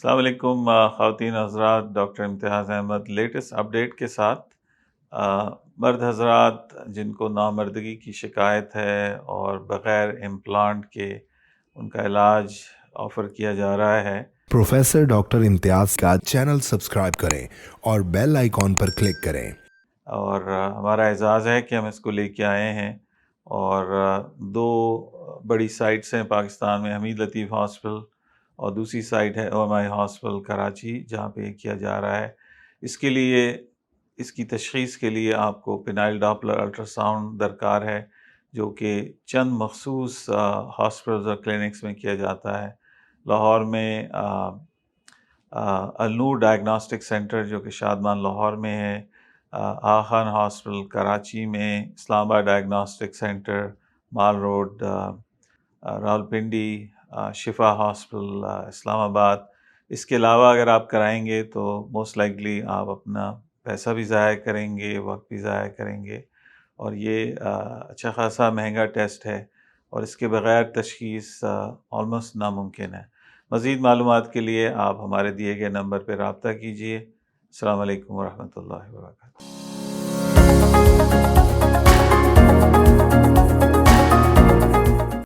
السلام علیکم خواتین حضرات، ڈاکٹر امتیاز احمد لیٹسٹ اپڈیٹ کے ساتھ۔ مرد حضرات جن کو نامردگی کی شکایت ہے اور بغیر امپلانٹ کے ان کا علاج آفر کیا جا رہا ہے، پروفیسر ڈاکٹر امتیاز کا چینل سبسکرائب کریں اور بیل آئیکن پر کلک کریں۔ اور ہمارا اعزاز ہے کہ ہم اس کو لے کے آئے ہیں، اور دو بڑی سائٹس ہیں پاکستان میں، حمید لطیف ہاسپٹل اور دوسری سائٹ ہے او ایم آئی ہاسپٹل کراچی، جہاں پہ یہ کیا جا رہا ہے۔ اس کے لیے، اس کی تشخیص کے لیے آپ کو پینائل ڈاپلر الٹرا ساؤنڈ درکار ہے، جو کہ چند مخصوص ہاسپٹلز اور کلینکس میں کیا جاتا ہے۔ لاہور میں النور ڈائگنوسٹک سینٹر جو کہ شادمان لاہور میں ہے، آخان ہاسپٹل کراچی میں، اسلام آباد ڈائگنوسٹک سینٹر مال روڈ راولپنڈی، شفا ہاسپٹل اسلام آباد۔ اس کے علاوہ اگر آپ کرائیں گے تو موسٹ لائکلی آپ اپنا پیسہ بھی ضائع کریں گے، وقت بھی ضائع کریں گے، اور یہ اچھا خاصا مہنگا ٹیسٹ ہے، اور اس کے بغیر تشخیص آلموسٹ ناممکن ہے۔ مزید معلومات کے لیے آپ ہمارے دیے گئے نمبر پہ رابطہ کیجیے۔ السلام علیکم ورحمۃ اللہ وبرکاتہ۔